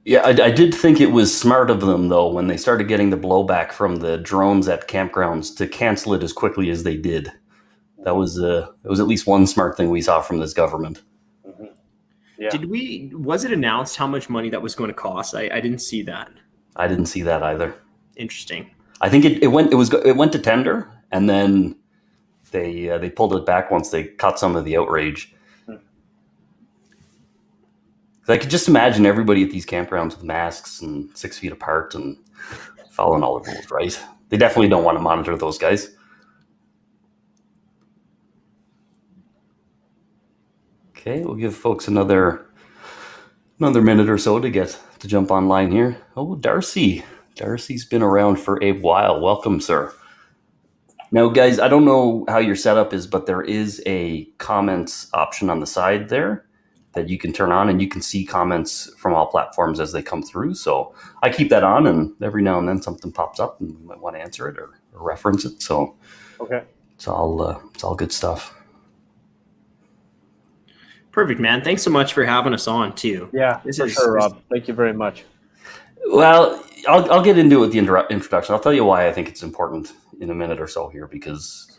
Yeah, I did think it was smart of them though when they started getting the blowback from the drones at campgrounds to cancel it as quickly as they did. Hmm. That was at least one smart thing we saw from this government. Hmm. Yeah. Was it announced how much money that was going to cost? I didn't see that. I didn't see that either. Interesting. I think it went to tender, and then they pulled it back once they caught some of the outrage. Mm. 'Cause I could just imagine everybody at these campgrounds with masks and 6 feet apart and following all the rules, right? They definitely don't want to monitor those guys. Okay, we'll give folks another minute or so to jump online here. Oh, Darcy. Darcy's been around for a while. Welcome, sir. Now, guys, I don't know how your setup is, but there is a comments option on the side there that you can turn on, and you can see comments from all platforms as they come through. So I keep that on, and every now and then something pops up, and we might want to answer it or reference it. So Okay. it's all good stuff. Perfect, man. Thanks so much for having us on too. Yeah, for sure, Rob. Thank you very much. Well, I'll get into it with the introduction. I'll tell you why I think it's important in a minute or so here, because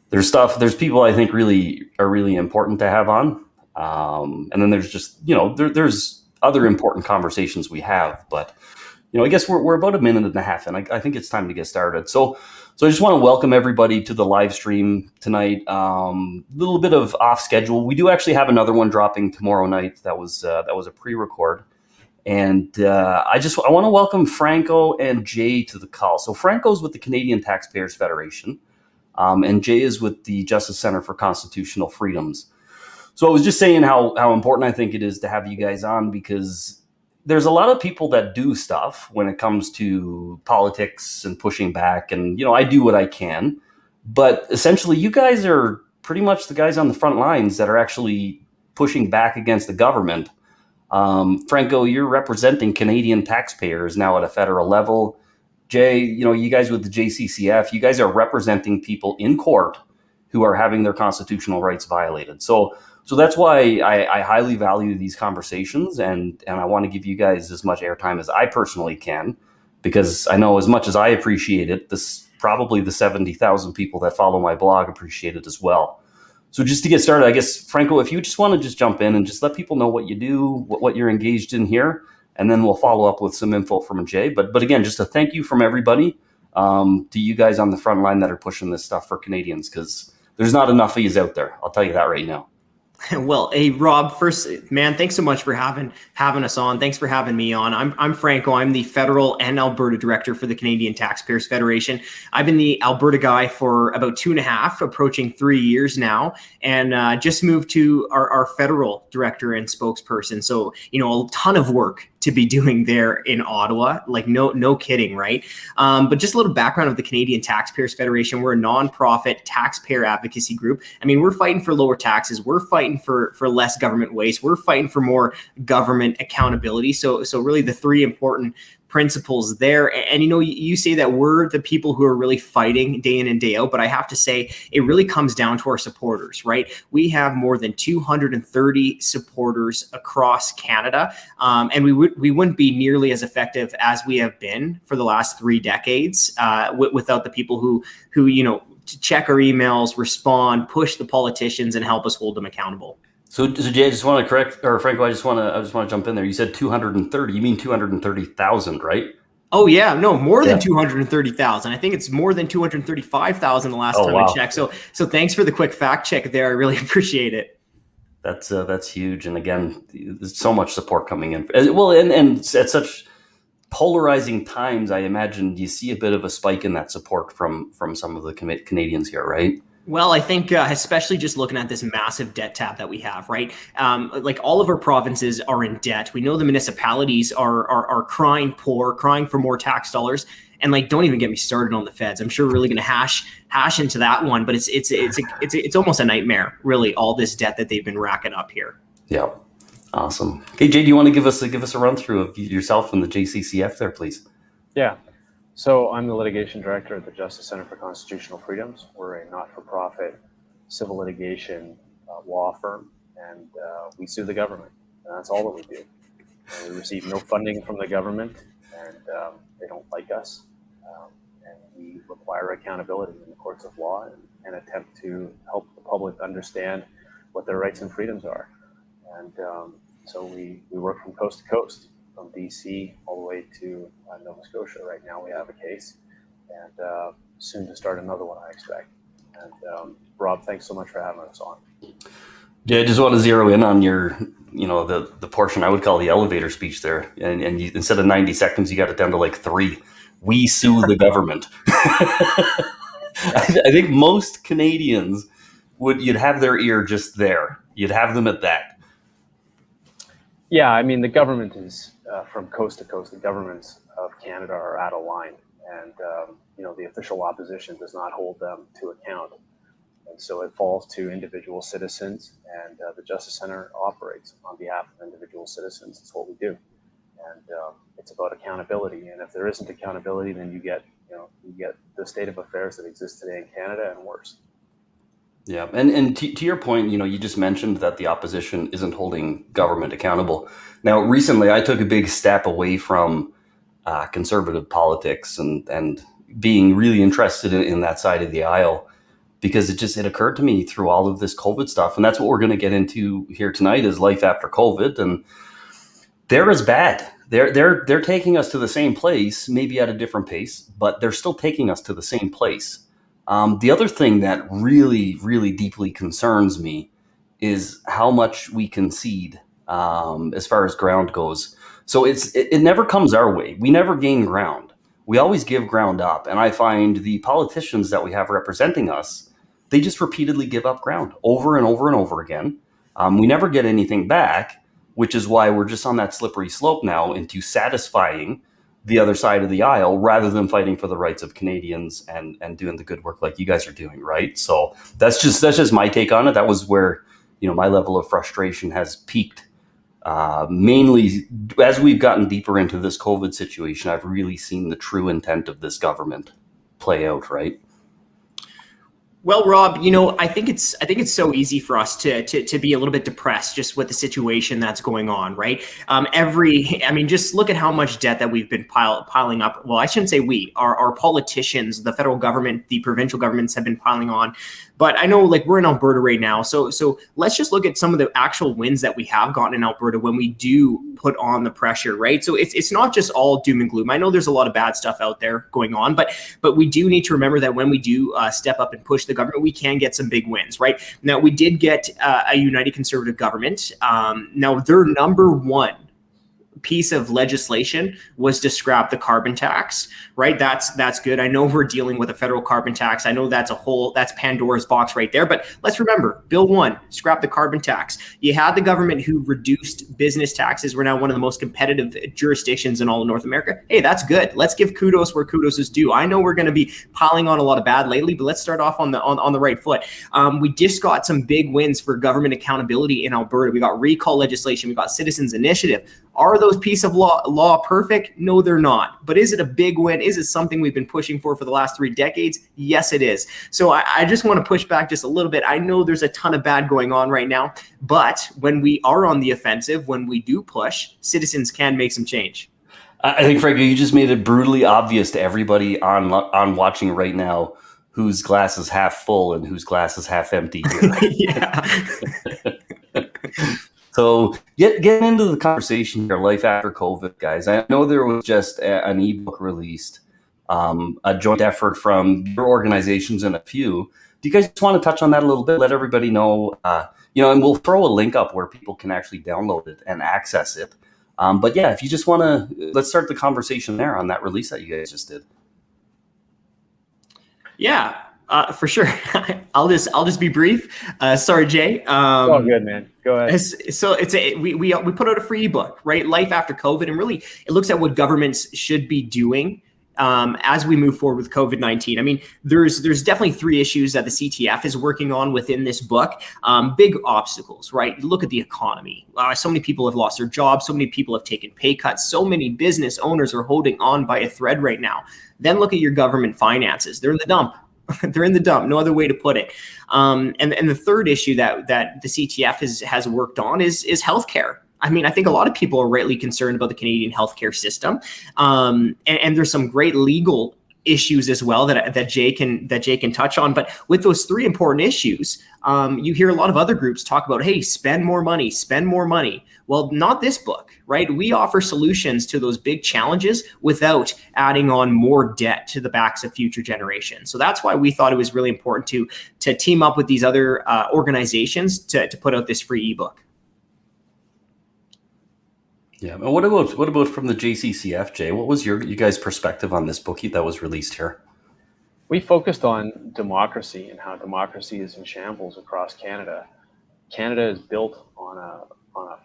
there's people I think really are really important to have on, and then there's just there's other important conversations we have, but I guess we're about a minute and a half, and I think it's time to get started. So I just want to welcome everybody to the live stream tonight. A little bit of off schedule. We do actually have another one dropping tomorrow night. That was a pre-record. And I want to welcome Franco and Jay to the call. So Franco's with the Canadian Taxpayers Federation, and Jay is with the Justice Center for Constitutional Freedoms. So I was just saying how important I think it is to have you guys on, because there's a lot of people that do stuff when it comes to politics and pushing back, and I do what I can, but essentially you guys are pretty much the guys on the front lines that are actually pushing back against the government. Franco, you're representing Canadian taxpayers now at a federal level. Jay, you guys with the JCCF, you guys are representing people in court who are having their constitutional rights violated. So that's why I highly value these conversations, and I want to give you guys as much airtime as I personally can, because I know as much as I appreciate it, this probably the 70,000 people that follow my blog appreciate it as well. So just to get started, I guess, Franco, if you just want to just jump in and just let people know what you do, what you're engaged in here, and then we'll follow up with some info from Jay. But again, just a thank you from everybody, to you guys on the front line that are pushing this stuff for Canadians, because there's not enough of you out there. I'll tell you that right now. Well, hey Rob, first, man, thanks so much for having us on. Thanks for having me on. I'm Franco. I'm the federal and Alberta director for the Canadian Taxpayers Federation. I've been the Alberta guy for about 2.5, approaching 3 years now, and just moved to our federal director and spokesperson. So a ton of work to be doing there in Ottawa. Like no kidding, right? But just a little background of the Canadian Taxpayers Federation. We're a nonprofit taxpayer advocacy group. I mean, we're fighting for lower taxes. We're fighting for less government waste. We're fighting for more government accountability. So really the three important principles there. And you say that we're the people who are really fighting day in and day out, but I have to say it really comes down to our supporters, right? We have more than 230 supporters across Canada, and we wouldn't be nearly as effective as we have been for the last 3 decades without the people who check our emails, respond, push the politicians, and help us hold them accountable. So Jay, I just want to correct, or Franco, I just want to jump in there. You said 230. You mean 230,000, right? Oh yeah, no, more than 230,000. I think it's more than 235,000 the last time I checked. So thanks for the quick fact check there. I really appreciate it. That's huge, and again, there's so much support coming in. Well, and at such polarizing times, I imagine you see a bit of a spike in that support from some of the Canadians here, right? Well, I think especially just looking at this massive debt tab that we have, right? Like all of our provinces are in debt. We know the municipalities are crying poor, crying for more tax dollars. And like, don't even get me started on the feds. I'm sure we're really going to hash into that one, but it's almost a nightmare, really, all this debt that they've been racking up here. Yeah, awesome. Okay, Jay, do you want to give us a run through of yourself and the JCCF there, please? Yeah. So I'm the litigation director at the Justice Center for Constitutional Freedoms. We're a not-for-profit civil litigation law firm, and we sue the government. And that's all that we do. We receive no funding from the government, and they don't like us. And we require accountability in the courts of law and attempt to help the public understand what their rights and freedoms are. And so we work from coast to coast, from BC all the way to Nova Scotia. Right now we have a case, and soon to start another one, I expect. And Rob, thanks so much for having us on. Yeah, I just want to zero in on your, the portion I would call the elevator speech there. And you, instead of 90 seconds, you got it down to like 3. We sue the government. I think most Canadians you'd have their ear just there. You'd have them at that. Yeah, I mean, the government is from coast to coast. The governments of Canada are out of line, and the official opposition does not hold them to account. And so it falls to individual citizens, and the Justice Center operates on behalf of individual citizens. It's what we do, and it's about accountability. And if there isn't accountability, then you get the state of affairs that exists today in Canada and worse. Yeah, and to your point, you just mentioned that the opposition isn't holding government accountable. Now, recently, I took a big step away from conservative politics and being really interested in that side of the aisle, because it occurred to me through all of this COVID stuff, and that's what we're going to get into here tonight, is life after COVID, and they're as bad. They're taking us to the same place, maybe at a different pace, but they're still taking us to the same place. The other thing that really, really deeply concerns me is how much we concede as far as ground goes. So it never comes our way. We never gain ground. We always give ground up. And I find the politicians that we have representing us, they just repeatedly give up ground over and over and over again. We never get anything back, which is why we're just on that slippery slope now into satisfying the other side of the aisle rather than fighting for the rights of Canadians and doing the good work like you guys are doing, right? So that's just my take on it. That was where, my level of frustration has peaked. Mainly as we've gotten deeper into this COVID situation, I've really seen the true intent of this government play out, right? Well, Rob, I think it's so easy for us to be a little bit depressed just with the situation that's going on, right? Just look at how much debt that we've been piling up. Well, I shouldn't say we, our politicians, the federal government, the provincial governments have been piling on. But I know, we're in Alberta right now, so let's just look at some of the actual wins that we have gotten in Alberta when we do put on the pressure, right? So it's not just all doom and gloom. I know there's a lot of bad stuff out there going on, but we do need to remember that when we do step up and push the government, we can get some big wins, right? Now, we did get a United Conservative government. Now, their number one piece of legislation was to scrap the carbon tax, right? That's good. I know we're dealing with a federal carbon tax. I know that's Pandora's box right there, but let's remember, Bill 1, scrap the carbon tax. You had the government who reduced business taxes. We're now one of the most competitive jurisdictions in all of North America. Hey, that's good. Let's give kudos where kudos is due. I know we're going to be piling on a lot of bad lately, but let's start off on the right foot. We just got some big wins for government accountability in Alberta. We got recall legislation. We got citizens initiative. Are those pieces of law perfect? No, they're not. But is it a big win? Is it something we've been pushing for the last 3 decades? Yes, it is. So I just want to push back just a little bit. I know there's a ton of bad going on right now, but when we are on the offensive, when we do push, citizens can make some change. I think, Franco, you just made it brutally obvious to everybody on watching right now whose glass is half full and whose glass is half empty here. Yeah. So getting into the conversation here, life after COVID, guys. I know there was just an ebook released, a joint effort from your organizations and a few. Do you guys just want to touch on that a little bit? Let everybody know, and we'll throw a link up where people can actually download it and access it. But yeah, if you just want to, let's start the conversation there on that release that you guys just did. Yeah. For sure. I'll just be brief. Sorry, Jay. Oh, good, man. Go ahead. So we put out a free ebook, right? Life after COVID, and really it looks at what governments should be doing as we move forward with COVID-19. I mean, there's definitely 3 issues that the CTF is working on within this book. Big obstacles, right? Look at the economy. So many people have lost their jobs. So many people have taken pay cuts. So many business owners are holding on by a thread right now. Then look at your government finances. They're in the dump. They're in the dump. No other way to put it. And the third issue that the CTF has worked on is healthcare. I mean, I think a lot of people are rightly concerned about the Canadian healthcare system, and there's some great legal issues as well that Jay can touch on. But with those three important issues, you hear a lot of other groups talk about, hey, spend more money, spend more money. Well, not this book, right? We offer solutions to those big challenges without adding on more debt to the backs of future generations. So that's why we thought it was really important to team up with these other organizations to put out this free ebook. Yeah. And what about from the JCCF, Jay? What was you guys' perspective on this book that was released here? We focused on democracy and how democracy is in shambles across Canada. Canada is built on a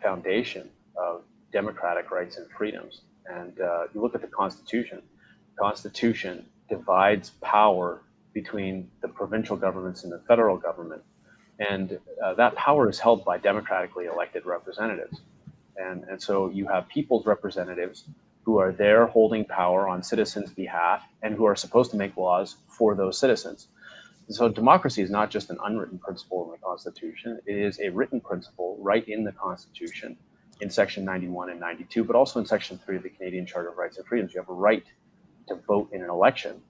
foundation of democratic rights and freedoms. And you look at the Constitution. The Constitution divides power between the provincial governments and the federal government. And that power is held by democratically elected representatives. And so you have people's representatives who are there holding power on citizens' behalf and who are supposed to make laws for those citizens. So democracy is not just an unwritten principle in the Constitution. It is a written principle right in the Constitution in Section 91 and 92, but also in Section 3 of the Canadian Charter of Rights and Freedoms. You have a right to vote in an election.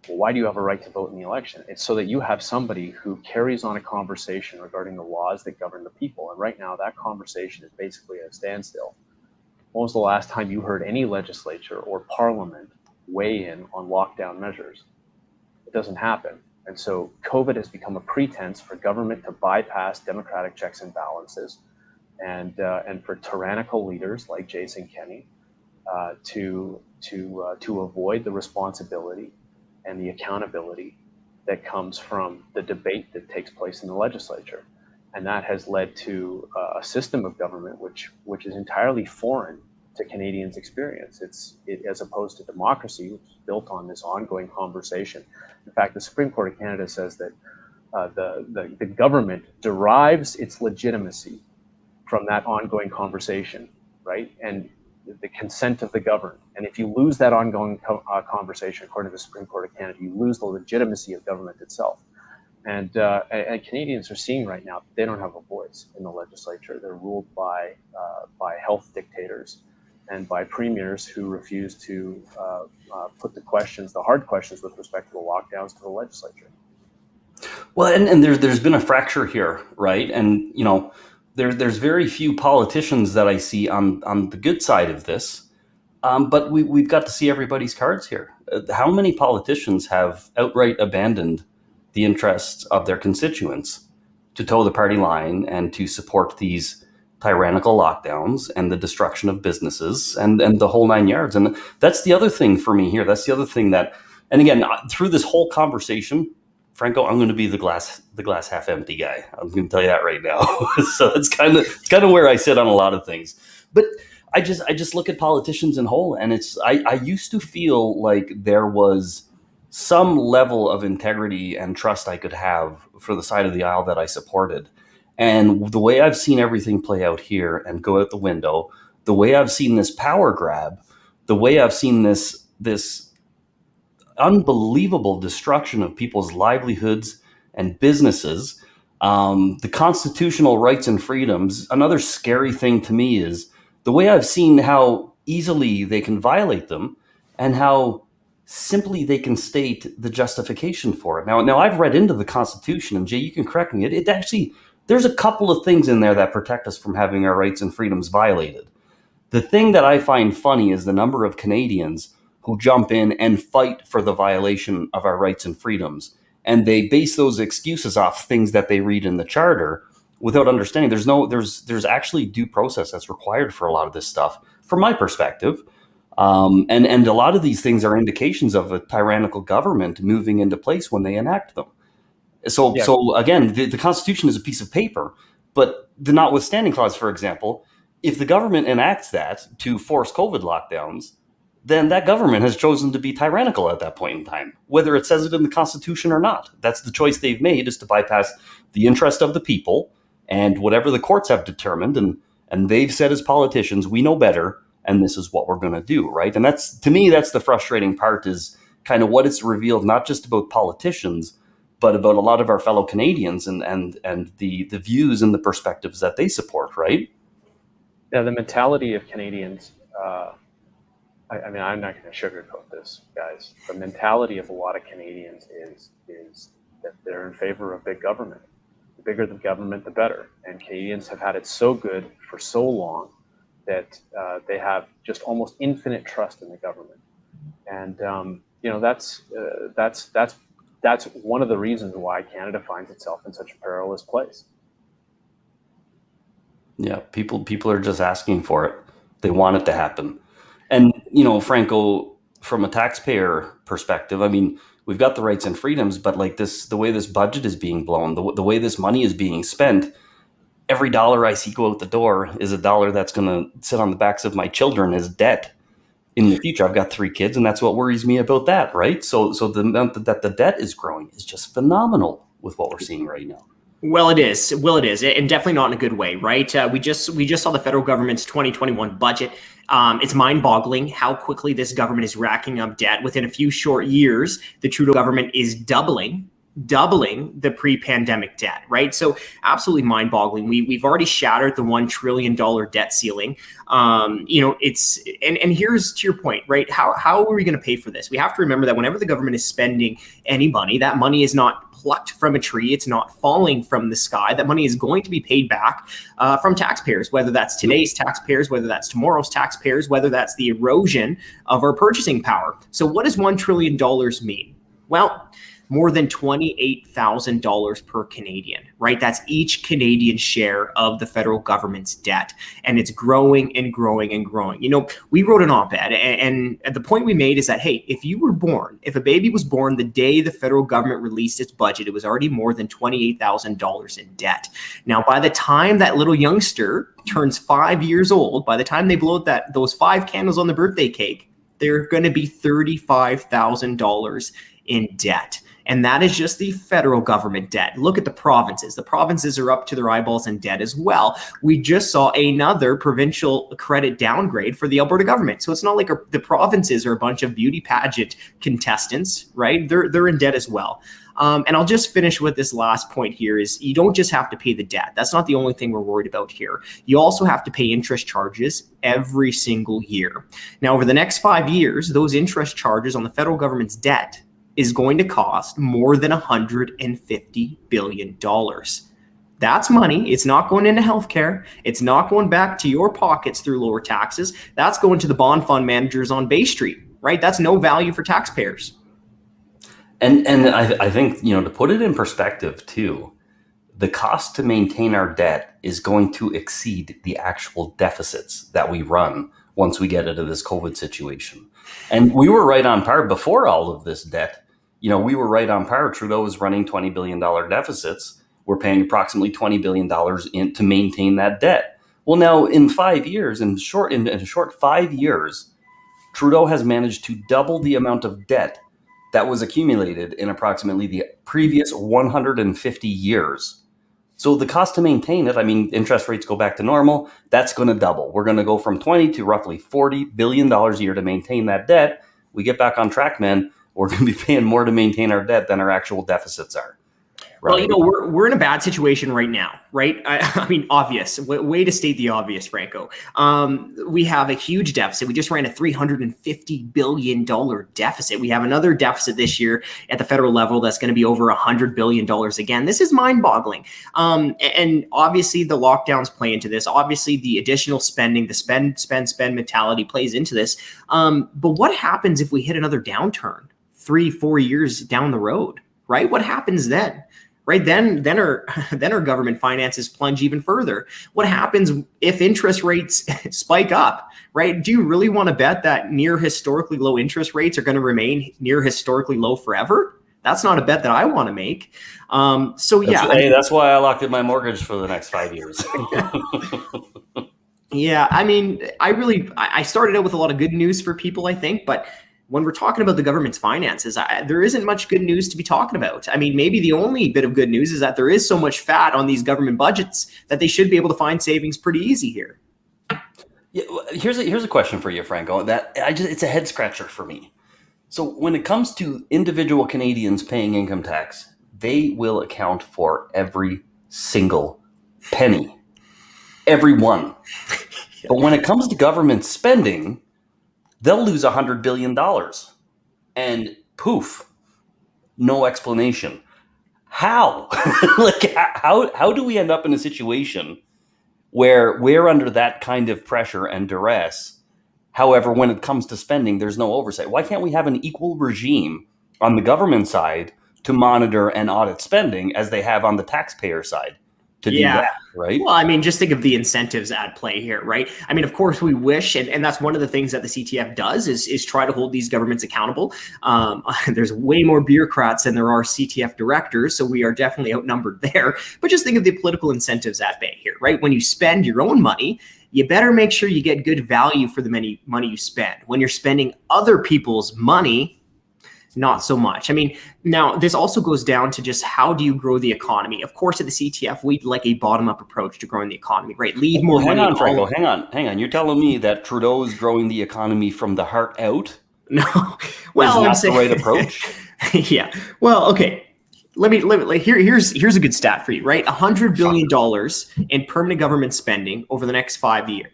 Well, why do you have a right to vote in the election? It's so that you have somebody who carries on a conversation regarding the laws that govern the people. And right now, that conversation is basically at a standstill. When was the last time you heard any legislature or parliament weigh in on lockdown measures? It doesn't happen. And so COVID has become a pretense for government to bypass democratic checks and balances and for tyrannical leaders like Jason Kenney to avoid the responsibility and the accountability that comes from the debate that takes place in the legislature. And that has led to a system of government which is entirely foreign to Canadians' experience. It as opposed to democracy, which is built on this ongoing conversation. In fact, the Supreme Court of Canada says that the government derives its legitimacy from that ongoing conversation, right? And the consent of the governed. And if you lose that ongoing conversation, according to the Supreme Court of Canada, you lose the legitimacy of government itself. And Canadians are seeing right now they don't have a voice in the legislature. They're ruled by health dictators and by premiers who refuse to put the hard questions with respect to the lockdowns to the legislature. Well, and there's been a fracture here, right? And there's very few politicians that I see on the good side of this, but we've got to see everybody's cards here. How many politicians have outright abandoned the interests of their constituents to toe the party line and to support these tyrannical lockdowns and the destruction of businesses and the whole nine yards? And that's the other thing for me here. That's the other thing that, and again, through this whole conversation, Franco, I'm going to be the glass half empty guy. I'm going to tell you that right now. So it's kind of where I sit on a lot of things. But I just look at politicians in whole, and I used to feel like there was some level of integrity and trust I could have for the side of the aisle that I supported. And the way I've seen everything play out here and go out the window, the way I've seen this power grab, the way I've seen this unbelievable destruction of people's livelihoods and businesses, the constitutional rights and freedoms. Another scary thing to me is the way I've seen how easily they can violate them and how simply they can state the justification for it. Now I've read into the Constitution, and Jay, you can correct me. It actually, there's a couple of things in there that protect us from having our rights and freedoms violated. The thing that I find funny is the number of Canadians who jump in and fight for the violation of our rights and freedoms. And they base those excuses off things that they read in the Charter without understanding there's actually due process that's required for a lot of this stuff, from my perspective. And a lot of these things are indications of a tyrannical government moving into place when they enact them. So again, the Constitution is a piece of paper, but the notwithstanding clause, for example, if the government enacts that to force COVID lockdowns, then that government has chosen to be tyrannical at that point in time, whether it says it in the Constitution or not. That's the choice they've made, is to bypass the interest of the people and whatever the courts have determined. And they've said, as politicians, we know better, and this is what we're going to do, right? And that's, to me, that's the frustrating part, is kind of what it's revealed, not just about politicians, but about a lot of our fellow Canadians and the views and the perspectives that they support, right? Yeah, the mentality of Canadians. I mean, I'm not going to sugarcoat this, guys. The mentality of a lot of Canadians is that they're in favor of big government. The bigger the government, the better. And Canadians have had it so good for so long that they have just almost infinite trust in the government. And that's one of the reasons why Canada finds itself in such a perilous place. Yeah, people are just asking for it. They want it to happen. And Franco, from a taxpayer perspective, I mean, we've got the rights and freedoms, but like the way this budget is being blown, the way this money is being spent, every dollar I see go out the door is a dollar that's going to sit on the backs of my children as debt in the future. I've got 3 kids, and that's what worries me about that, right? So the amount that the debt is growing is just phenomenal with what we're seeing right now. Well, it is. And definitely not in a good way, right? We just saw the federal government's 2021 budget. It's mind-boggling how quickly this government is racking up debt. Within a few short years, the Trudeau government is doubling the pre-pandemic debt, right? So absolutely mind-boggling. We've already shattered the $1 trillion debt ceiling. It's and here's to your point, right? How are we going to pay for this? We have to remember that whenever the government is spending any money, that money is not plucked from a tree. It's not falling from the sky. That money is going to be paid back from taxpayers, whether that's today's taxpayers, whether that's tomorrow's taxpayers, whether that's the erosion of our purchasing power. So what does $1 trillion mean? Well, more than $28,000 per Canadian, right? That's each Canadian share of the federal government's debt. And it's growing and growing and growing. We wrote an op-ed, and the point we made is that, hey, if a baby was born the day the federal government released its budget, it was already more than $28,000 in debt. Now, by the time that little youngster turns 5 years old, by the time they blow out those 5 candles on the birthday cake, they're going to be $35,000 in debt. And that is just the federal government debt. Look at the provinces. The provinces are up to their eyeballs in debt as well. We just saw another provincial credit downgrade for the Alberta government. So it's not like the provinces are a bunch of beauty pageant contestants, right? They're in debt as well. And I'll just finish with this last point here is you don't just have to pay the debt. That's not the only thing we're worried about here. You also have to pay interest charges every single year. Now, over the next 5 years, those interest charges on the federal government's debt is going to cost more than $150 billion. That's money. It's not going into healthcare. It's not going back to your pockets through lower taxes. That's going to the bond fund managers on Bay Street, right? That's no value for taxpayers. And I think, to put it in perspective too, the cost to maintain our debt is going to exceed the actual deficits that we run once we get into this COVID situation. And we were right on par before all of this debt. We were right on par. Trudeau was running $20 billion deficits. We're paying approximately $20 billion in to maintain that debt. Well, now in 5 years, in a short 5 years, Trudeau has managed to double the amount of debt that was accumulated in approximately the previous 150 years. So the cost to maintain it, I mean, interest rates go back to normal, that's going to double. We're going to go from 20 to roughly $40 billion a year to maintain that debt. We get back on track, man, we're going to be paying more to maintain our debt than our actual deficits are. Right? Well, we're in a bad situation right now, right? I mean, obvious. Way to state the obvious, Franco. We have a huge deficit. We just ran a $350 billion deficit. We have another deficit this year at the federal level that's going to be over $100 billion again. This is mind-boggling. And obviously, the lockdowns play into this. Obviously, the additional spending, the spend mentality plays into this. But what happens if we hit another downturn 3-4 years down the road, right? What happens then? Right, then our government finances plunge even further. What happens if interest rates spike up? Right? Do you really want to bet that near historically low interest rates are going to remain near historically low forever? That's not a bet that I want to make. That's why I locked in my mortgage for the next 5 years. Yeah, I mean, I started out with a lot of good news for people, I think, but when we're talking about the government's finances, there isn't much good news to be talking about. I mean, maybe the only bit of good news is that there is so much fat on these government budgets that they should be able to find savings pretty easy here. Yeah, here's a question for you, Franco. It's a head scratcher for me. So when it comes to individual Canadians paying income tax, they will account for every single penny, every one. But when it comes to government spending, they'll lose $100 billion. And poof, no explanation. How? Like, how do we end up in a situation where we're under that kind of pressure and duress? However, when it comes to spending, there's no oversight. Why can't we have an equal regime on the government side to monitor and audit spending as they have on the taxpayer side to do that, right? Well, I mean, just think of the incentives at play here, right? I mean, of course, we wish, and that's one of the things that the CTF does is try to hold these governments accountable. There's way more bureaucrats than there are CTF directors, so we are definitely outnumbered there. But just think of the political incentives at bay here, right? When you spend your own money, you better make sure you get good value for the money you spend. When you're spending other people's money, not so much. I mean, now this also goes down to just how do you grow the economy? Of course, at the CTF, we'd like a bottom-up approach to growing the economy, right? Leave more money. Hang on, Franco. Hang on. You're telling me that Trudeau is growing the economy from the heart out? No. Well, that's the right approach. Yeah. Well, okay. Here's a good stat for you, right? $100 billion in permanent government spending over the next 5 years,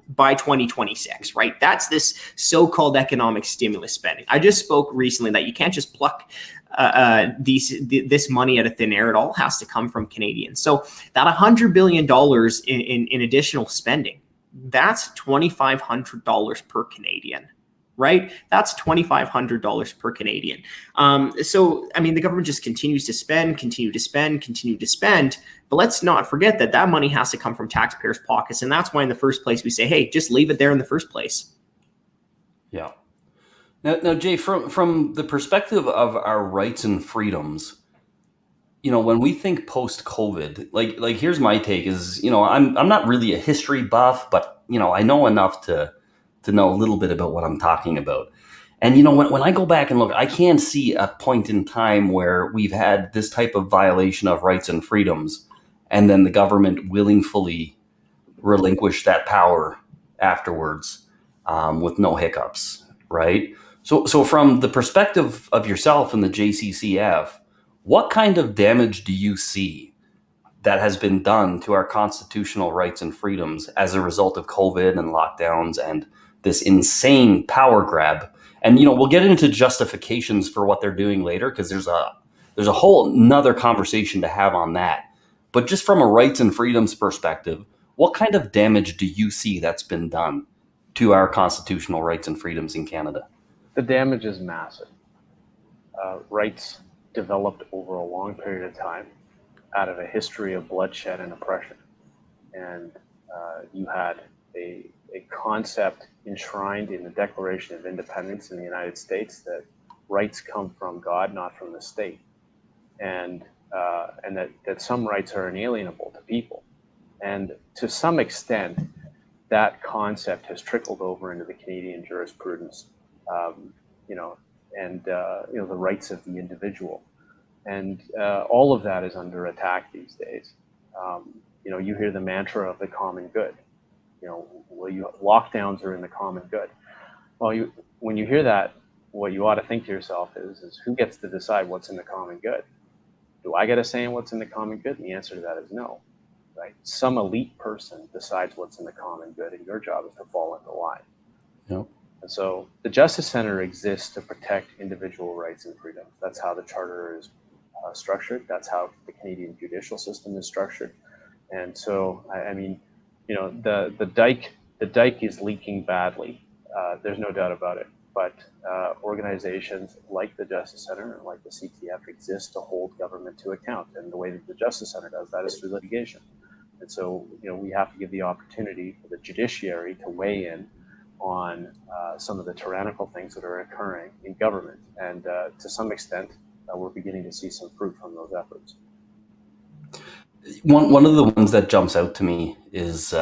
by 2026, right? That's this so-called economic stimulus spending. I just spoke recently that you can't just pluck this money out of thin air. It all has to come from Canadians. So that $100 billion in additional spending, that's $2,500 per Canadian. Right? That's $2,500 per Canadian. So, I mean, the government just continues to spend. But let's not forget that money has to come from taxpayers' pockets. And that's why in the first place we say, hey, just leave it there in the first place. Yeah. Now, Jay, from the perspective of our rights and freedoms, when we think post-COVID, like here's my take is, I'm not really a history buff, but, I know enough to know a little bit about what I'm talking about. And, when I go back and look, I can see a point in time where we've had this type of violation of rights and freedoms, and then the government willingly relinquished that power afterwards with no hiccups, right? So from the perspective of yourself and the JCCF, what kind of damage do you see that has been done to our constitutional rights and freedoms as a result of COVID and lockdowns and this insane power grab? And, we'll get into justifications for what they're doing later, because there's a whole nother conversation to have on that. But just from a rights and freedoms perspective, what kind of damage do you see that's been done to our constitutional rights and freedoms in Canada? The damage is massive. Rights developed over a long period of time out of a history of bloodshed and oppression. And you had a concept enshrined in the Declaration of Independence in the United States that rights come from God, not from the state, and that some rights are inalienable to people. And to some extent, that concept has trickled over into the Canadian jurisprudence, the rights of the individual. And all of that is under attack these days. You hear the mantra of the common good. Lockdowns are in the common good. Well, when you hear that, what you ought to think to yourself is who gets to decide what's in the common good? Do I get a say in what's in the common good? And the answer to that is no, right? Some elite person decides what's in the common good, and your job is to fall into line. Yep. And so the Justice Center exists to protect individual rights and freedoms. That's how the Charter is structured. That's how the Canadian judicial system is structured. And so, the dike is leaking badly. There's no doubt about it. But organizations like the Justice Center and like the CTF exist to hold government to account. And the way that the Justice Center does that is through litigation. And so, we have to give the opportunity for the judiciary to weigh in on some of the tyrannical things that are occurring in government. And to some extent, we're beginning to see some fruit from those efforts. One of the ones that jumps out to me is,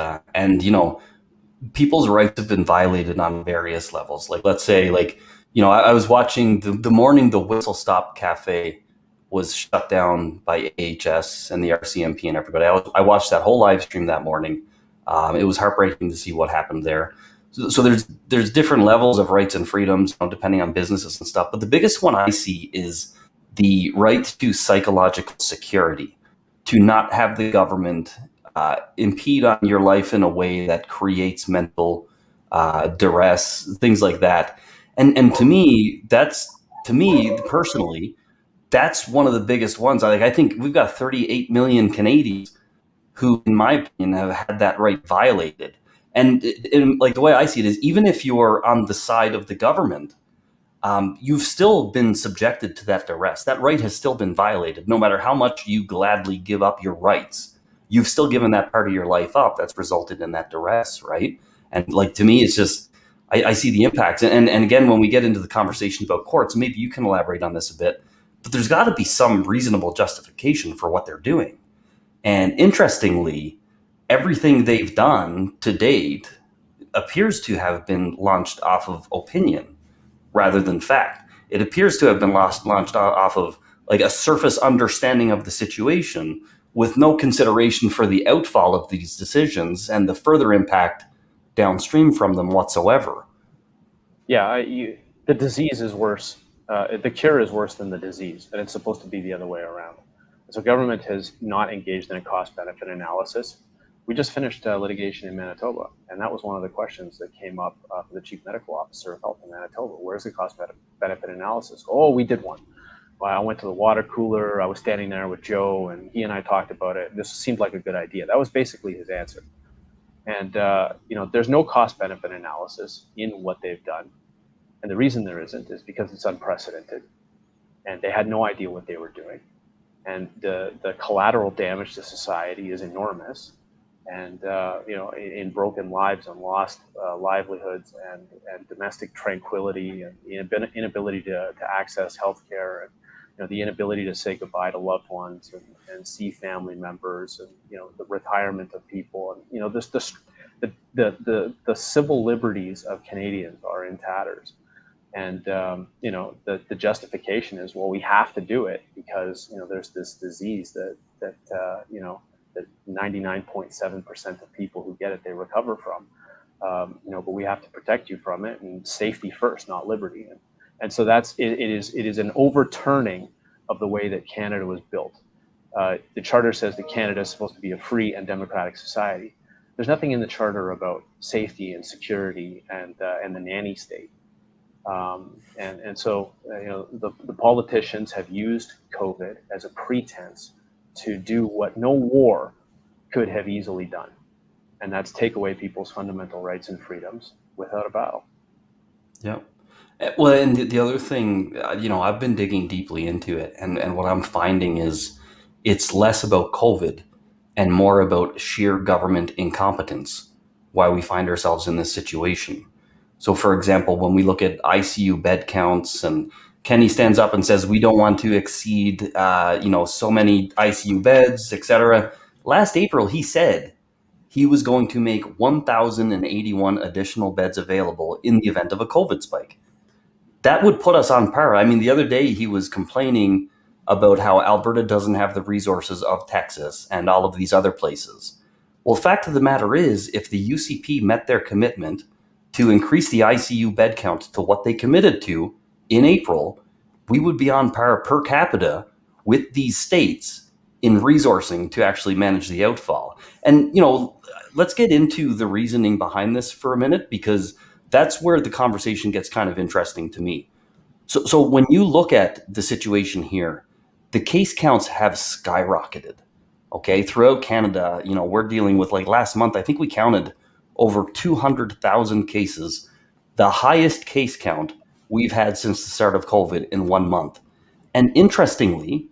people's rights have been violated on various levels. Like, let's say, I was watching the morning the Whistle Stop Cafe was shut down by AHS and the RCMP and everybody. I watched that whole live stream that morning. It was heartbreaking to see what happened there. So there's different levels of rights and freedoms, depending on businesses and stuff. But the biggest one I see is the right to psychological security, to not have the government impede on your life in a way that creates mental duress, things like that. And to me personally, that's one of the biggest ones. I think we've got 38 million Canadians who, in my opinion, have had that right violated. And like the way I see it is, even if you're on the side of the government, you've still been subjected to that duress. That right has still been violated, no matter how much you gladly give up your rights. You've still given that part of your life up that's resulted in that duress, right? And like to me, it's just I see the impacts. And again, when we get into the conversation about courts, maybe you can elaborate on this a bit. But there's got to be some reasonable justification for what they're doing. And interestingly, everything they've done to date appears to have been launched off of opinion rather than fact. It appears to have been launched off of like a surface understanding of the situation with no consideration for the outfall of these decisions and the further impact downstream from them whatsoever. Yeah, the disease is worse. The cure is worse than the disease, and it's supposed to be the other way around. So government has not engaged in a cost-benefit analysis. We just finished litigation in Manitoba, and that was one of the questions that came up for the chief medical officer of health in Manitoba. Where's the cost-benefit analysis? Oh, we did one. Well, I went to the water cooler. I was standing there with Joe, and he and I talked about it. This seemed like a good idea. That was basically his answer. And there's no cost-benefit analysis in what they've done. And the reason there isn't is because it's unprecedented, and they had no idea what they were doing. And the collateral damage to society is enormous. And in broken lives and lost livelihoods and domestic tranquility and the inability to access healthcare, and the inability to say goodbye to loved ones and see family members, and the retirement of people, and the civil liberties of Canadians are in tatters. And the justification is, well, we have to do it because there's this disease that 99.7% of people who get it, they recover from. But we have to protect you from it, and safety first, not liberty. And so it is an overturning of the way that Canada was built. The Charter says that Canada is supposed to be a free and democratic society. There's nothing in the Charter about safety and security and the nanny state. So the politicians have used COVID as a pretense to do what no war could have easily done, and that's take away people's fundamental rights and freedoms without a battle. Yeah. Well, and the other thing, I've been digging deeply into it, and what I'm finding is it's less about COVID and more about sheer government incompetence, why we find ourselves in this situation. So, for example, when we look at ICU bed counts, and Kenny stands up and says we don't want to exceed, so many ICU beds, etc. Last April, he said he was going to make 1,081 additional beds available in the event of a COVID spike. That would put us on par. I mean, the other day he was complaining about how Alberta doesn't have the resources of Texas and all of these other places. Well, the fact of the matter is, if the UCP met their commitment to increase the ICU bed count to what they committed to in April, we would be on par per capita with these states in resourcing to actually manage the outfall. And, let's get into the reasoning behind this for a minute, because that's where the conversation gets kind of interesting to me. So when you look at the situation here, the case counts have skyrocketed. Okay, throughout Canada, we're dealing with, like, last month, I think we counted over 200,000 cases, the highest case count we've had since the start of COVID in 1 month. And interestingly,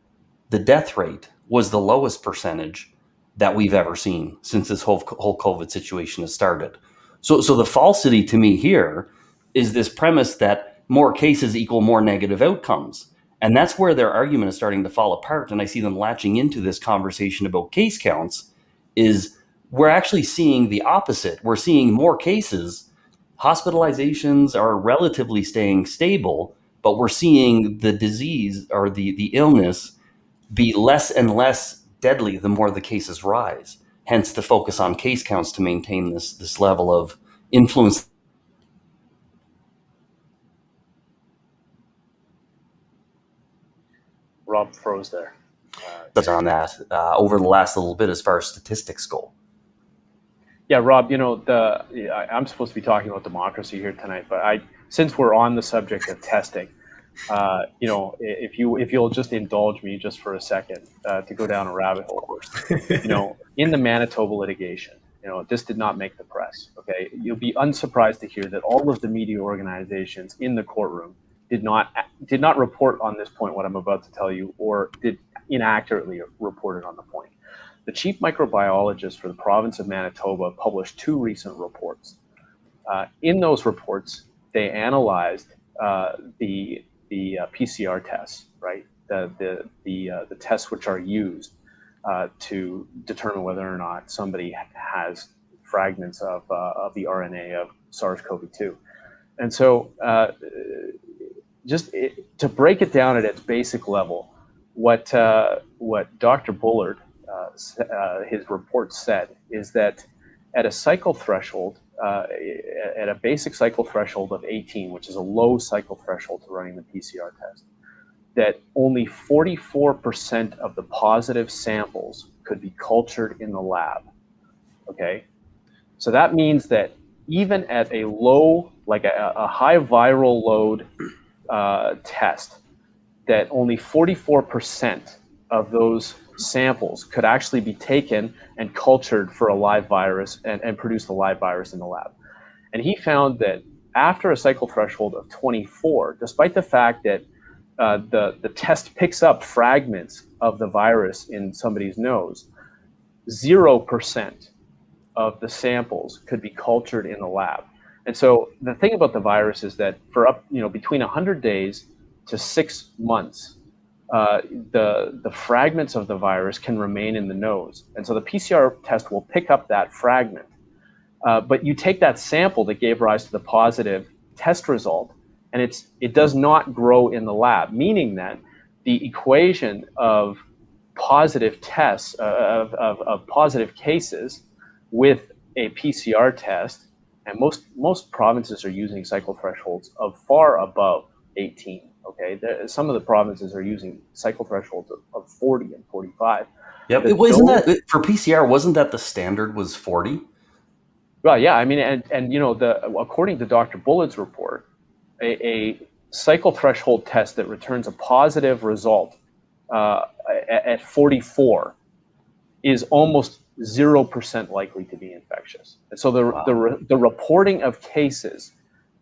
the death rate was the lowest percentage that we've ever seen since this whole COVID situation has started. So the falsity to me here is this premise that more cases equal more negative outcomes. And that's where their argument is starting to fall apart. And I see them latching into this conversation about case counts is we're actually seeing the opposite. We're seeing more cases. Hospitalizations are relatively staying stable, but we're seeing the disease or the illness be less and less deadly the more the cases rise. Hence the focus on case counts to maintain this level of influence. Rob froze there. on that over the last little bit as far as statistics go. Yeah, Rob, I'm supposed to be talking about democracy here tonight, but since we're on the subject of testing, if you'll just indulge me just for a second to go down a rabbit hole, in the Manitoba litigation, this did not make the press. Okay, you'll be unsurprised to hear that all of the media organizations in the courtroom did not report on this point, what I'm about to tell you, or did inaccurately reported on the point. The chief microbiologist for the province of Manitoba published 2 recent reports. In those reports, they analyzed the PCR tests, right? The tests which are used to determine whether or not somebody has fragments of the RNA of SARS-CoV-2. And so to break it down at its basic level, what Dr. Bullard, his report said is that at a cycle threshold, at a basic cycle threshold of 18, which is a low cycle threshold to running the PCR test, that only 44% of the positive samples could be cultured in the lab. Okay, so that means that even at a low, like a high viral load test, that only 44% of those samples could actually be taken and cultured for a live virus and produce the live virus in the lab. And he found that after a cycle threshold of 24, despite the fact that the test picks up fragments of the virus in somebody's nose, 0% of the samples could be cultured in the lab. And so the thing about the virus is that for between 100 days to 6 months, the fragments of the virus can remain in the nose. And so the PCR test will pick up that fragment. But you take that sample that gave rise to the positive test result, and it does not grow in the lab, meaning that the equation of positive tests, of positive cases with a PCR test, and most provinces are using cycle thresholds of far above 18. Okay, some of the provinces are using cycle thresholds of 40 and 45. Yeah, isn't that for PCR? Wasn't that the standard was 40? Well, yeah, I mean, and according to Dr. Bullard's report, a cycle threshold test that returns a positive result at 44 is almost 0% likely to be infectious. And so the reporting of cases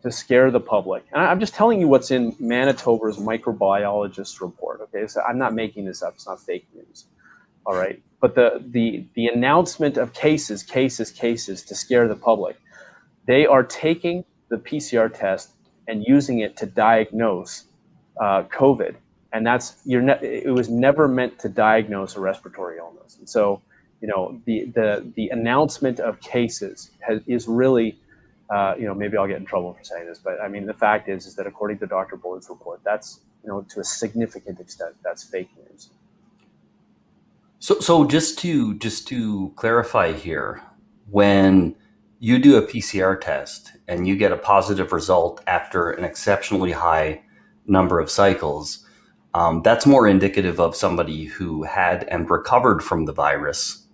to scare the public, and I'm just telling you what's in Manitoba's microbiologist's report. Okay, so I'm not making this up; it's not fake news. All right, but the announcement of cases to scare the public, they are taking the PCR test and using it to diagnose COVID, and it was never meant to diagnose a respiratory illness. And so, the announcement of cases is really, maybe I'll get in trouble for saying this, but I mean, the fact is that according to Dr. Bullard's report, that's, to a significant extent, that's fake news. So just to clarify here, when you do a PCR test and you get a positive result after an exceptionally high number of cycles, that's more indicative of somebody who had and recovered from the virus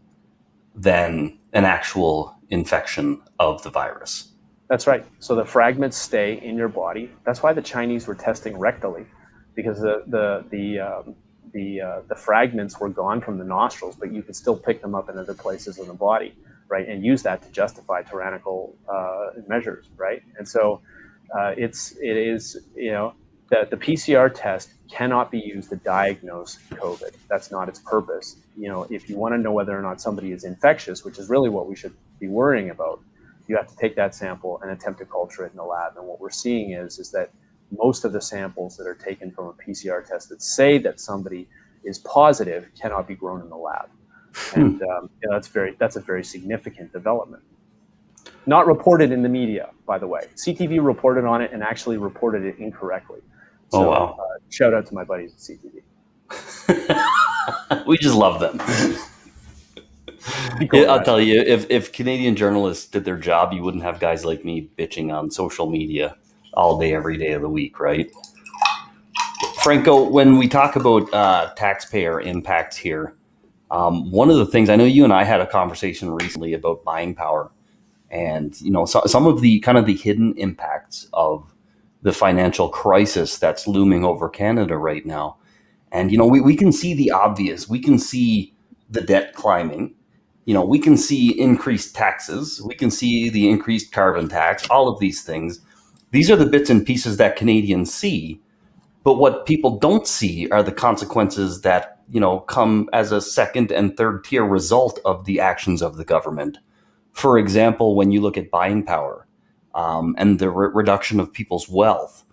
than an actual infection of the virus. That's right. So the fragments stay in your body. That's why the Chinese were testing rectally, because the fragments were gone from the nostrils, but you could still pick them up in other places in the body, right, and use that to justify tyrannical measures, right? And so it is the PCR test cannot be used to diagnose COVID. That's not its purpose. If you want to know whether or not somebody is infectious, which is really what we should be worrying about, you have to take that sample and attempt to culture it in the lab. And what we're seeing is that most of the samples that are taken from a PCR test that say that somebody is positive cannot be grown in the lab. And that's a very significant development. Not reported in the media, by the way. CTV reported on it and actually reported it incorrectly. So, oh, wow. Shout out to my buddies at CTV. We just love them. I'll tell you, if Canadian journalists did their job, you wouldn't have guys like me bitching on social media all day, every day of the week, right? Franco, when we talk about taxpayer impacts here, one of the things, I know you and I had a conversation recently about buying power, and some of the kind of the hidden impacts of the financial crisis that's looming over Canada right now. And we can see the obvious. We can see the debt climbing. We can see increased taxes. We can see the increased carbon tax. All of these things. These are the bits and pieces that Canadians see. But what people don't see are the consequences that come as a second and third tier result of the actions of the government. For example, when you look at buying power and the reduction of people's wealth,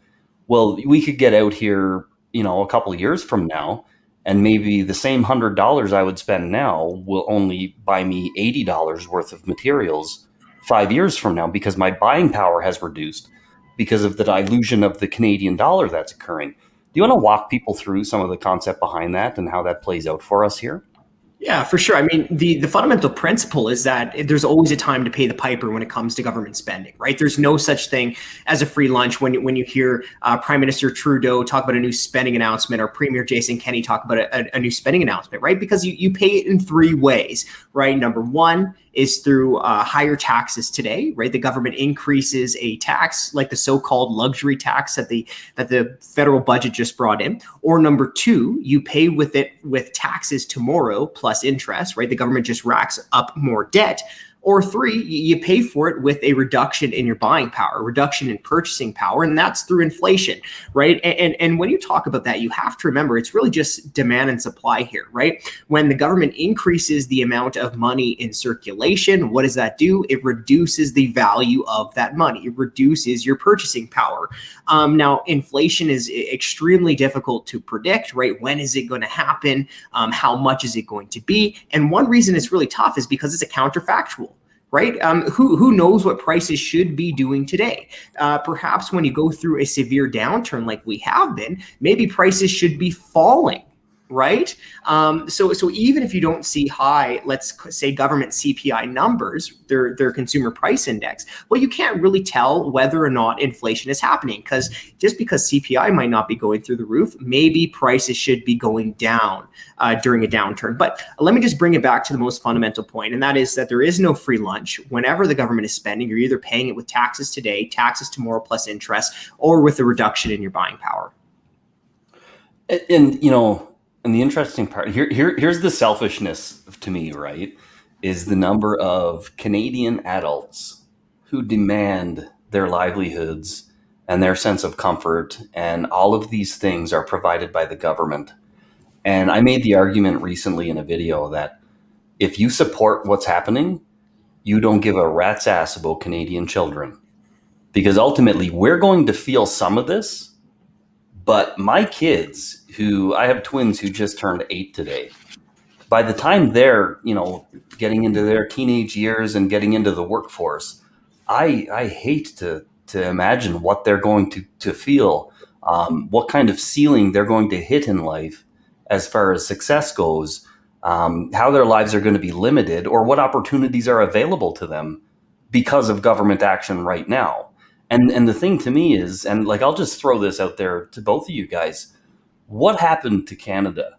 well, we could get out here, a couple of years from now, and maybe the same $100 I would spend now will only buy me $80 worth of materials 5 years from now, because my buying power has reduced because of the dilution of the Canadian dollar that's occurring. Do you want to walk people through some of the concept behind that and how that plays out for us here? Yeah, for sure. I mean, the fundamental principle is that there's always a time to pay the piper when it comes to government spending, right? There's no such thing as a free lunch. When you hear Prime Minister Trudeau talk about a new spending announcement, or Premier Jason Kenney talk about a new spending announcement, right? Because you pay it in three ways, right? Number one is through higher taxes today, right? The government increases a tax like the so-called luxury tax that the federal budget just brought in. Or number two, you pay with taxes tomorrow plus interest, right? The government just racks up more debt. Or three, you pay for it with a reduction in your buying power, a reduction in purchasing power, and that's through inflation, right? And when you talk about that, you have to remember it's really just demand and supply here, right? When the government increases the amount of money in circulation, what does that do? It reduces the value of that money. It reduces your purchasing power. Now, inflation is extremely difficult to predict, right? When is it going to happen? How much is it going to be? And one reason it's really tough is because it's a counterfactual. Right? Who knows what prices should be doing today? Perhaps when you go through a severe downturn like we have been, maybe prices should be falling, right? So even if you don't see high, let's say government CPI numbers, their consumer price index, well, you can't really tell whether or not inflation is happening, because just because CPI might not be going through the roof, maybe prices should be going down during a downturn. But let me just bring it back to the most fundamental point, and that is that there is no free lunch. Whenever the government is spending, you're either paying it with taxes today, taxes tomorrow plus interest, or with a reduction in your buying power. And the interesting part here's the selfishness to me, right? Is the number of Canadian adults who demand their livelihoods and their sense of comfort, and all of these things are provided by the government. And I made the argument recently in a video that if you support what's happening, you don't give a rat's ass about Canadian children. Because ultimately, we're going to feel some of this. But my kids, I have twins who just turned 8 today, by the time they're, getting into their teenage years and getting into the workforce, I hate to imagine what they're going to feel, what kind of ceiling they're going to hit in life as far as success goes, how their lives are going to be limited, or what opportunities are available to them because of government action right now. And the thing to me is, and I'll just throw this out there to both of you guys, what happened to Canada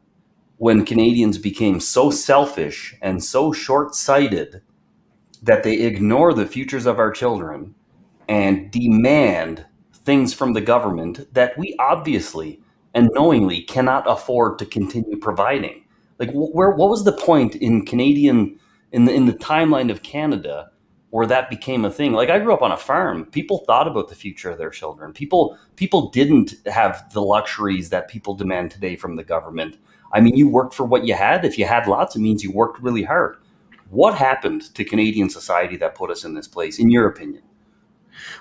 when Canadians became so selfish and so short-sighted that they ignore the futures of our children and demand things from the government that we obviously and knowingly cannot afford to continue providing? What was the point in Canadian, in the timeline of Canada, where that became a thing? I grew up on a farm. People thought about the future of their children. People didn't have the luxuries that people demand today from the government. I mean, you worked for what you had. If you had lots, it means you worked really hard. What happened to Canadian society that put us in this place, in your opinion?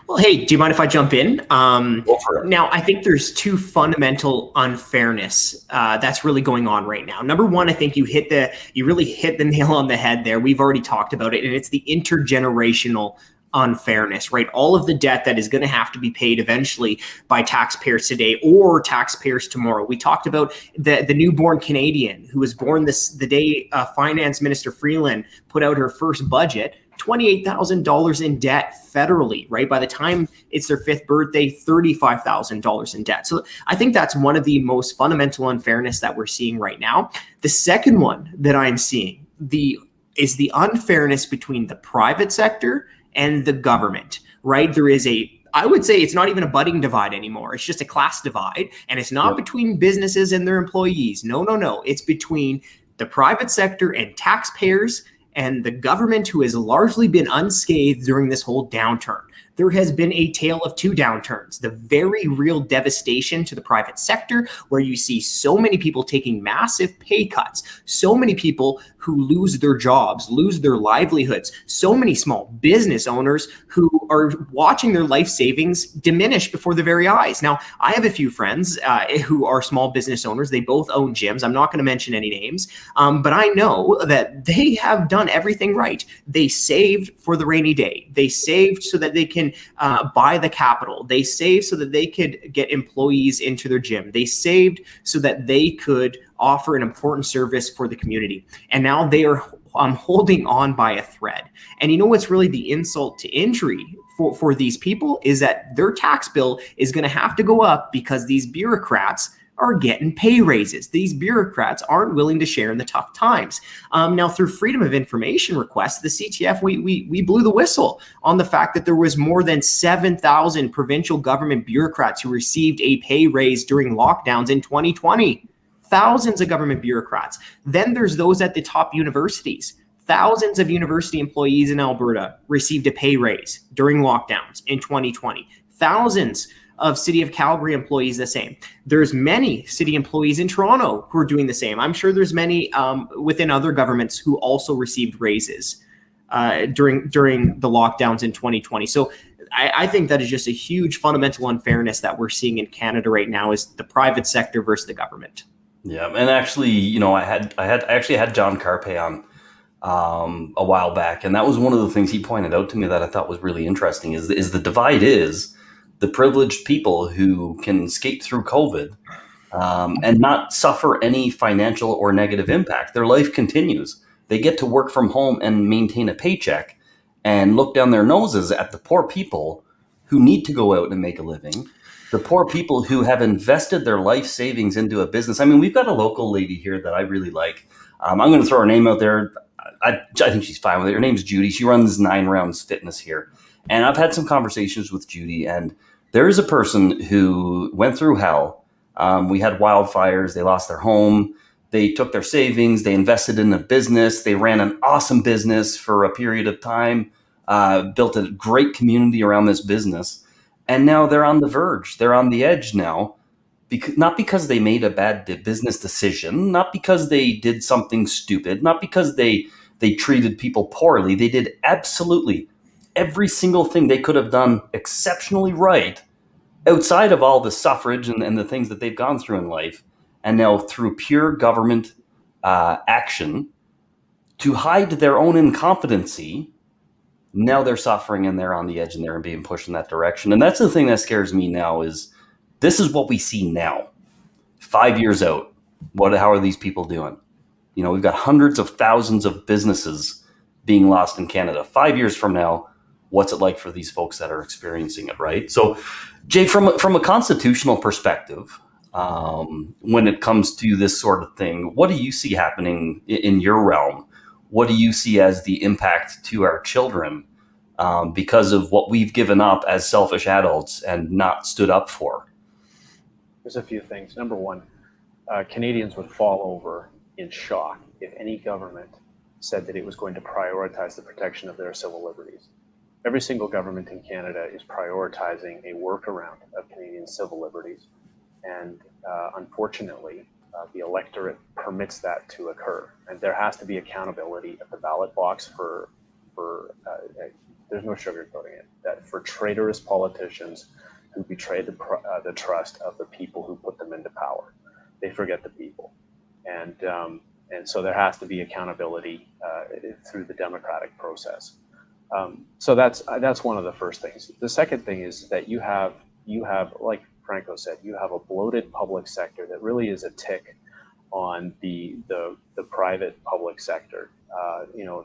Well, hey, do you mind if I jump in? Go for it. Now, I think there's two fundamental unfairness that's really going on right now. Number one, I think you really hit the nail on the head there. We've already talked about it, and it's the intergenerational unfairness, right? All of the debt that is going to have to be paid eventually by taxpayers today or taxpayers tomorrow. We talked about the newborn Canadian who was born the day Finance Minister Freeland put out her first budget. $28,000 in debt federally, right? By the time it's their 5th birthday, $35,000 in debt. So I think that's one of the most fundamental unfairness that we're seeing right now. The second one that I'm seeing is the unfairness between the private sector and the government, right? I would say it's not even a budding divide anymore. It's just a class divide. And it's not between businesses and their employees. No. It's between the private sector and taxpayers and the government, who has largely been unscathed during this whole downturn. There has been a tale of two downturns. The very real devastation to the private sector, where you see so many people taking massive pay cuts, so many people who lose their jobs, lose their livelihoods, so many small business owners who are watching their life savings diminish before their very eyes. Now, I have a few friends who are small business owners. They both own gyms. I'm not going to mention any names, but I know that they have done everything right. They saved for the rainy day. They saved so that they can buy the capital. They saved so that they could get employees into their gym. They saved so that they could offer an important service for the community. And now they are holding on by a thread. And you know what's really the insult to injury for these people is that their tax bill is going to have to go up because these bureaucrats are getting pay raises. These bureaucrats aren't willing to share in the tough times. Now, through freedom of information requests, the CTF, we blew the whistle on the fact that there was more than 7,000 provincial government bureaucrats who received a pay raise during lockdowns in 2020. Thousands of government bureaucrats. Then there's those at the top universities. Thousands of university employees in Alberta received a pay raise during lockdowns in 2020. Thousands of City of Calgary employees the same. There's many city employees in Toronto who are doing the same. I'm sure there's many within other governments who also received raises during the lockdowns in 2020. So I think that is just a huge fundamental unfairness that we're seeing in Canada right now, is the private sector versus the government. Yeah, and actually, I actually had John Carpe on a while back, and that was one of the things he pointed out to me that I thought was really interesting. Is the divide is the privileged people who can skate through COVID and not suffer any financial or negative impact. Their life continues. They get to work from home and maintain a paycheck and look down their noses at the poor people who need to go out and make a living, the poor people who have invested their life savings into a business. I mean, we've got a local lady here that I really like. I'm going to throw her name out there. I think she's fine with it. Her name's Judy. She runs 9 Rounds Fitness here. And I've had some conversations with Judy, and there is a person who went through hell. We had wildfires. They lost their home. They took their savings. They invested in a business. They ran an awesome business for a period of time, built a great community around this business. And now they're on the verge. They're on the edge now, not because they made a bad business decision, not because they did something stupid, not because they treated people poorly. They did absolutely every single thing they could have done exceptionally right outside of all the suffrage and the things that they've gone through in life. And now through pure government action to hide their own incompetency, now they're suffering and they're on the edge and they're being pushed in that direction. And that's the thing that scares me now is this is what we see now. 5 years out, how are these people doing? We've got hundreds of thousands of businesses being lost in Canada. 5 years from now, what's it like for these folks that are experiencing it, right? So, Jay, from a constitutional perspective, when it comes to this sort of thing, what do you see happening in your realm? What do you see as the impact to our children because of what we've given up as selfish adults and not stood up for? There's a few things. Number one, Canadians would fall over in shock if any government said that it was going to prioritize the protection of their civil liberties. Every single government in Canada is prioritizing a workaround of Canadian civil liberties. And unfortunately, the electorate permits that to occur. And there has to be accountability at the ballot box for there's no sugarcoating it, that for traitorous politicians who betray the trust of the people who put them into power. They forget the people. And so there has to be accountability through the democratic process. So that's one of the first things. The second thing is that you have, like Franco said, you have a bloated public sector that really is a tick on the private public sector.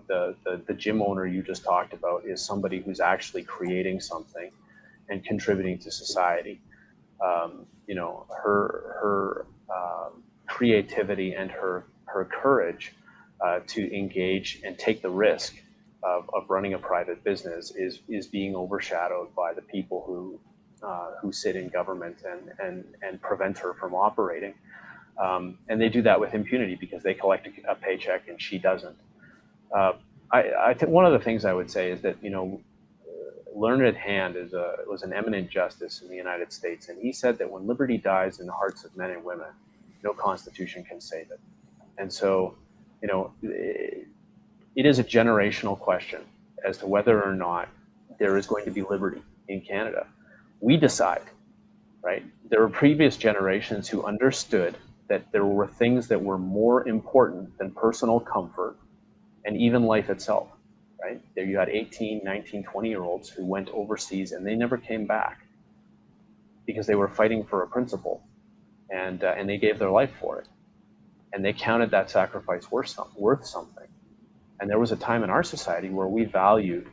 The gym owner you just talked about is somebody who's actually creating something and contributing to society. Her creativity and her courage to engage and take the risk of running a private business is being overshadowed by the people who sit in government and prevent her from operating. And they do that with impunity because they collect a paycheck and she doesn't. I think one of the things I would say is that, Learned Hand was an eminent justice in the United States, and he said that when liberty dies in the hearts of men and women, no constitution can save it. And so, it is a generational question as to whether or not there is going to be liberty in Canada. We decide, right? There were previous generations who understood that there were things that were more important than personal comfort and even life itself. Right? There you had 18, 19, 20-year-olds who went overseas and they never came back because they were fighting for a principle, and they gave their life for it. And they counted that sacrifice worth something. And there was a time in our society where we valued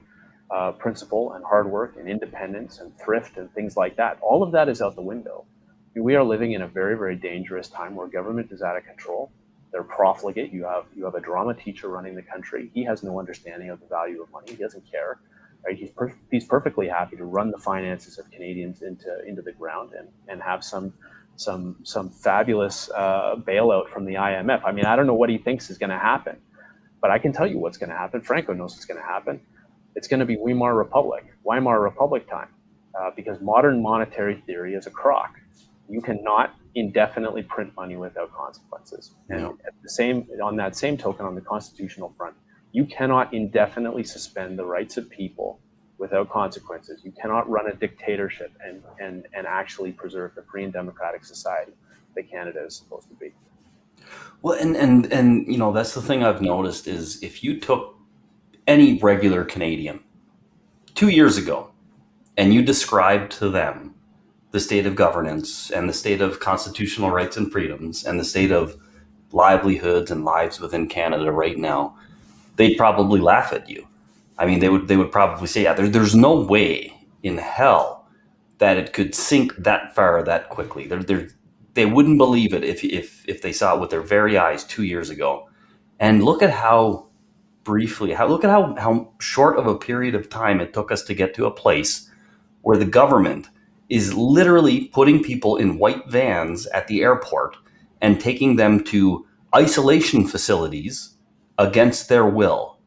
principle and hard work and independence and thrift and things like that. All of that is out the window. We are living in a very, very dangerous time where government is out of control. They're profligate. You have a drama teacher running the country. He has no understanding of the value of money. He doesn't care. Right? He's perfectly happy to run the finances of Canadians into the ground and have some fabulous bailout from the IMF. I mean, I don't know what he thinks is going to happen, but I can tell you what's going to happen. Franco knows what's going to happen. It's going to be Weimar Republic time, because modern monetary theory is a crock. You cannot indefinitely print money without consequences. And on that same token, on the constitutional front, you cannot indefinitely suspend the rights of people without consequences. You cannot run a dictatorship and actually preserve the free and democratic society that Canada is supposed to be. Well, and that's the thing I've noticed is if you took any regular Canadian 2 years ago and you described to them the state of governance and the state of constitutional rights and freedoms and the state of livelihoods and lives within Canada right now, they'd probably laugh at you. I mean, they would probably say, yeah, there's no way in hell that it could sink that far that quickly. They wouldn't believe it if they saw it with their very eyes 2 years ago. And look at how short of a period of time it took us to get to a place where the government is literally putting people in white vans at the airport and taking them to isolation facilities against their will.